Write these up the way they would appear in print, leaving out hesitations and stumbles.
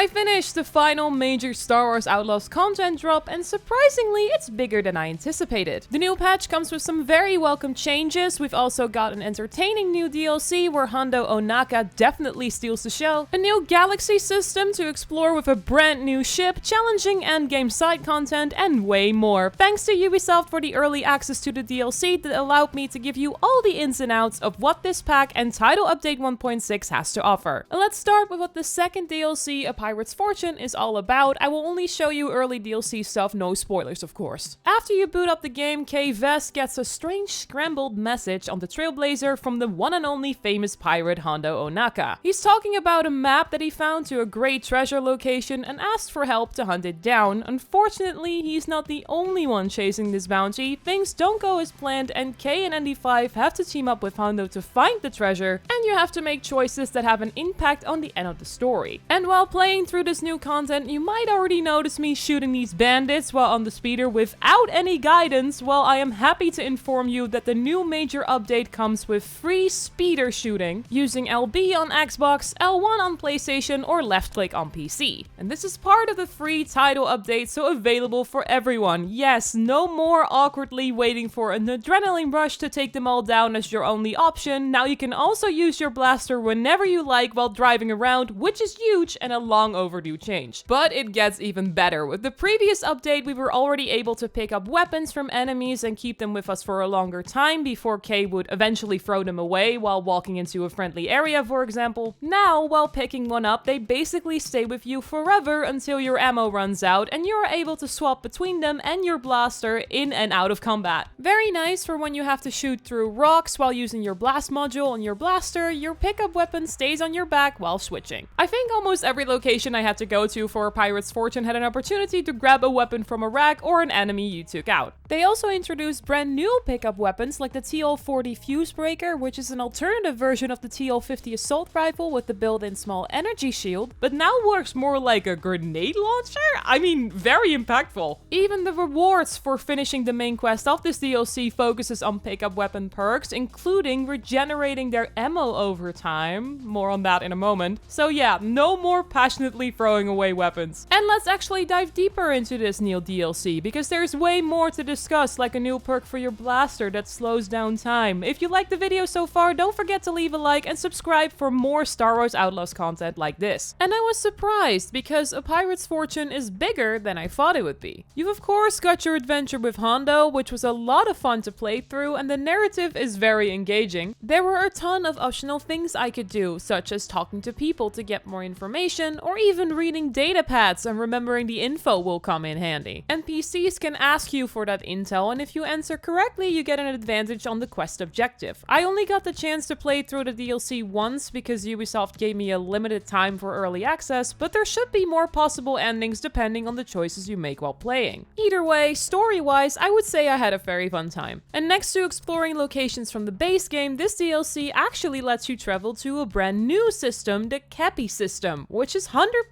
I finished the final major Star Wars Outlaws content drop, and surprisingly, it's bigger than I anticipated. The new patch comes with some very welcome changes. We've also got an entertaining new DLC where Hondo Ohnaka definitely steals the show, a new galaxy system to explore with a brand new ship, challenging endgame side content, and way more. Thanks to Ubisoft for the early access to the DLC that allowed me to give you all the ins and outs of what this pack and title update 1.6 has to offer. Let's start with what the second DLC, A Pirate's Fortune, is all about. I will only show you early DLC stuff, no spoilers of course. After you boot up the game, Kay Vess gets a strange scrambled message on the Trailblazer from the one and only famous pirate Hondo Ohnaka. He's talking about a map that he found to a great treasure location and asked for help to hunt it down. Unfortunately, he's not the only one chasing this bounty. Things don't go as planned and Kay and ND5 have to team up with Hondo to find the treasure, and you have to make choices that have an impact on the end of the story. And while playing through this new content, you might already notice me shooting these bandits while on the speeder without any guidance. Well, I am happy to inform you that the new major update comes with free speeder shooting using LB on Xbox, L1 on PlayStation, or left click on PC. And this is part of the free title update, so available for everyone. Yes, no more awkwardly waiting for an adrenaline rush to take them all down as your only option. Now you can also use your blaster whenever you like while driving around, which is huge and a long overdue change. But it gets even better. With the previous update, we were already able to pick up weapons from enemies and keep them with us for a longer time before Kay would eventually throw them away while walking into a friendly area, for example. Now, while picking one up, they basically stay with you forever until your ammo runs out and you are able to swap between them and your blaster in and out of combat. Very nice for when you have to shoot through rocks while using your blast module on your blaster. Your pickup weapon stays on your back while switching. I think almost every location I had to go to for A Pirate's Fortune had an opportunity to grab a weapon from a rack or an enemy you took out. They also introduced brand new pickup weapons like the TL40 Fuse Breaker, which is an alternative version of the TL50 assault rifle with the built-in small energy shield, but now works more like a grenade launcher? I mean, very impactful. Even the rewards for finishing the main quest of this DLC focuses on pickup weapon perks, including regenerating their ammo over time. More on that in a moment. So yeah, no more passionately throwing away weapons. And let's actually dive deeper into this new DLC, because there's way more to discuss, like a new perk for your blaster that slows down time. If you liked the video so far, don't forget to leave a like and subscribe for more Star Wars Outlaws content like this. And I was surprised, because A Pirate's Fortune is bigger than I thought it would be. You've of course got your adventure with Hondo, which was a lot of fun to play through, and the narrative is very engaging. There were a ton of optional things I could do, such as talking to people to get more information, or even reading data pads and remembering the info will come in handy. NPCs can ask you for that intel, and if you answer correctly, you get an advantage on the quest objective. I only got the chance to play through the DLC once because Ubisoft gave me a limited time for early access, but there should be more possible endings depending on the choices you make while playing. Either way, story-wise, I would say I had a very fun time. And next to exploring locations from the base game, this DLC actually lets you travel to a brand new system, the Cappy system, which is 100%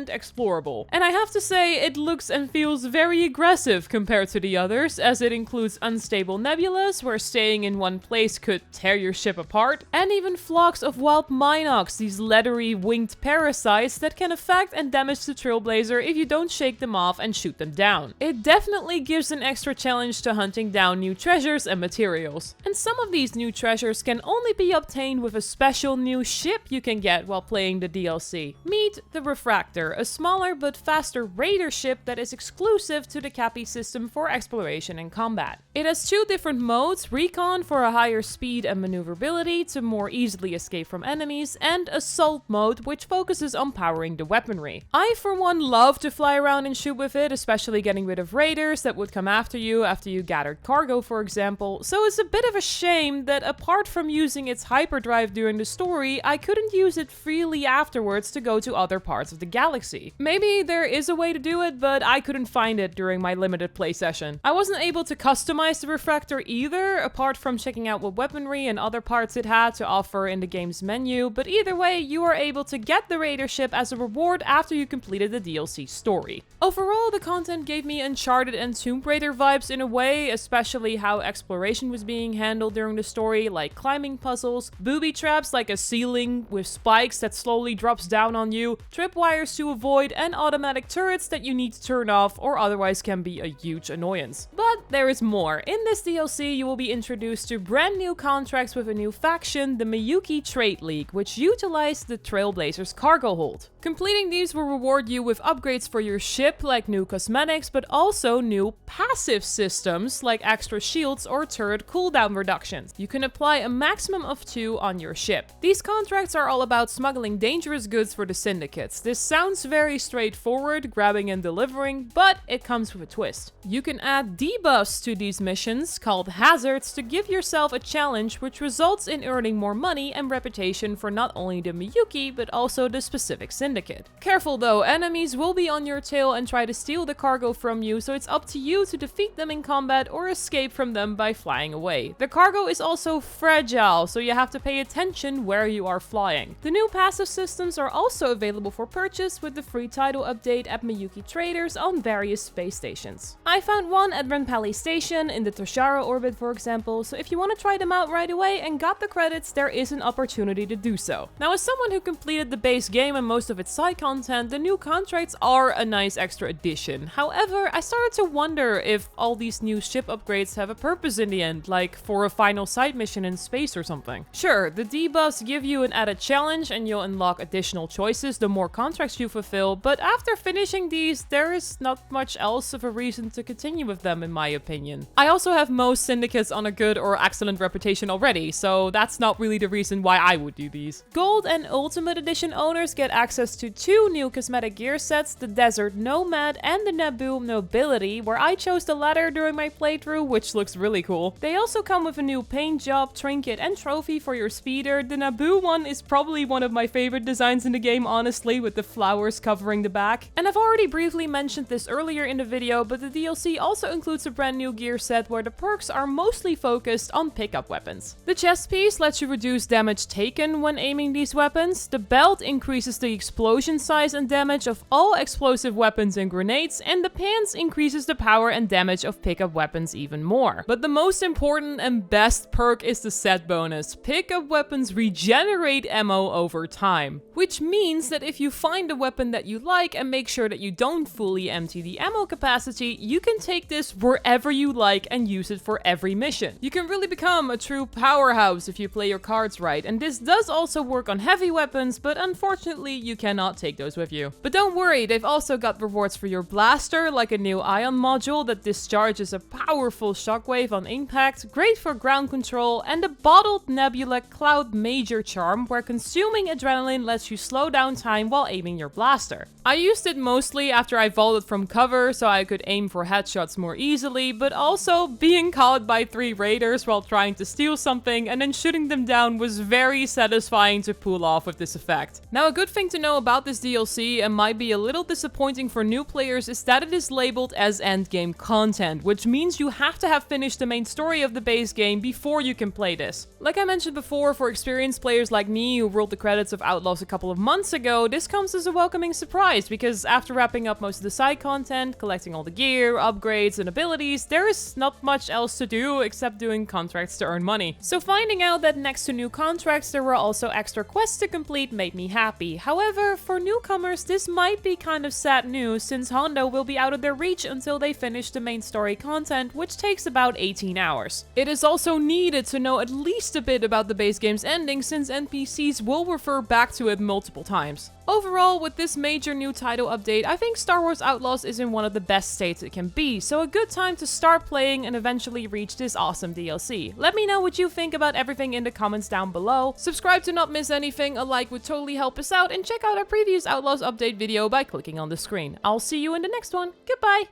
explorable. And I have to say, it looks and feels very aggressive compared to the others, as it includes unstable nebulas, where staying in one place could tear your ship apart, and even flocks of wild Minox, these leathery winged parasites that can affect and damage the Trailblazer if you don't shake them off and shoot them down. It definitely gives an extra challenge to hunting down new treasures and materials. And some of these new treasures can only be obtained with a special new ship you can get while playing the DLC. Meet the Refractor, a smaller but faster raider ship that is exclusive to the Cappy system for exploration and combat. It has two different modes, Recon for a higher speed and maneuverability to more easily escape from enemies, and Assault mode, which focuses on powering the weaponry. I for one love to fly around and shoot with it, especially getting rid of raiders that would come after you gathered cargo, for example, so it's a bit of a shame that apart from using its hyperdrive during the story, I couldn't use it freely afterwards to go to other parts of the galaxy. Maybe there is a way to do it, but I couldn't find it during my limited play session. I wasn't able to customize the Refractor either, apart from checking out what weaponry and other parts it had to offer in the game's menu, but either way, you are able to get the raider ship as a reward after you completed the DLC story. Overall, the content gave me Uncharted and Tomb Raider vibes in a way, especially how exploration was being handled during the story, like climbing puzzles, booby traps like a ceiling with spikes that slowly drops down on you, tripwires to avoid, and automatic turrets that you need to turn off or otherwise can be a huge annoyance. But there is more. In this DLC, you will be introduced to brand new contracts with a new faction, the Miyuki Trade League, which utilize the Trailblazer's cargo hold. Completing these will reward you with upgrades for your ship, like new cosmetics, but also new passive systems, like extra shields or turret cooldown reductions. You can apply a maximum of 2 on your ship. These contracts are all about smuggling dangerous goods for the syndicates. This sounds very straightforward, grabbing and delivering, but it comes with a twist. You can add debuffs to these missions, called hazards, to give yourself a challenge which results in earning more money and reputation for not only the Miyuki, but also the specific syndicate. Careful though, enemies will be on your tail and try to steal the cargo from you, so it's up to you to defeat them in combat or escape from them by flying away. The cargo is also fragile, so you have to pay attention where you are flying. The new passive systems are also available for purchase with the free title update at Miyuki Traders on various space stations. I found one at Renpali Station in the Toshara orbit, for example, so if you want to try them out right away and got the credits, there is an opportunity to do so. Now, as someone who completed the base game and most of its side content, the new contracts are a nice extra addition. However, I started to wonder if all these new ship upgrades have a purpose in the end, like for a final side mission in space or something. Sure, the debuffs give you an added challenge and you'll unlock additional choices the more contracts you fulfill, but after finishing these, there is not much else of a reason to continue with them in my opinion. I also have most syndicates on a good or excellent reputation already, so that's not really the reason why I would do these. Gold and Ultimate Edition owners get access to 2 new cosmetic gear sets, the Desert Nomad and the Naboo Nobility, where I chose the latter during my playthrough, which looks really cool. They also come with a new paint job, trinket and trophy for your speeder. The Naboo one is probably one of my favorite designs in the game, honestly, with the flowers covering the back. And I've already briefly mentioned this earlier in the video, but the DLC also includes a brand new gear set where the perks are mostly focused on pickup weapons. The chest piece lets you reduce damage taken when aiming these weapons. The belt increases the explosion size and damage of all explosive weapons and grenades, and the pants increases the power and damage of pickup weapons even more. But the most important and best perk is the set bonus. Pickup weapons regenerate ammo over time, which means that if you find a weapon that you like and make sure that you don't fully empty the ammo capacity, you can take this wherever you like and use it for every mission. You can really become a true powerhouse if you play your cards right, and this does also work on heavy weapons, but unfortunately you cannot take those with you. But don't worry, they've also got rewards for your blaster, like a new ion module that discharges a powerful shockwave on impact, great for ground control, and a bottled Nebula Cloud Major charm where consuming adrenaline lets you slow down time while aiming your blaster. I used it mostly after I vaulted from cover so I could aim for headshots more easily, but also being caught by 3 raiders while trying to steal something and then shooting them down was very satisfying to pull off with this effect. Now, a good thing to know about this DLC, and might be a little disappointing for new players, is that it is labeled as endgame content, which means you have to have finished the main story of the base game before you can play this. Like I mentioned before, for experienced players like me who rolled the credits of Outlaws a couple of months ago, this comes as a welcoming surprise, because after wrapping up most of the side content, collecting all the gear, upgrades, and abilities, there is not much else to do except doing contracts to earn money. So finding out that next to new contracts there were also extra quests to complete made me happy. However, for newcomers this might be kind of sad news, since Hondo will be out of their reach until they finish the main story content, which takes about 18 hours. It is also needed to know at least a bit about the base game's ending, since NPCs will refer back to it multiple times. Overall, with this major new title update, I think Star Wars Outlaws is in one of the best states it can be, so a good time to start playing and eventually reach this awesome DLC. Let me know what you think about everything in the comments down below. Subscribe to not miss anything, a like would totally help us out, and check out our previous Outlaws update video by clicking on the screen. I'll see you in the next one. Goodbye!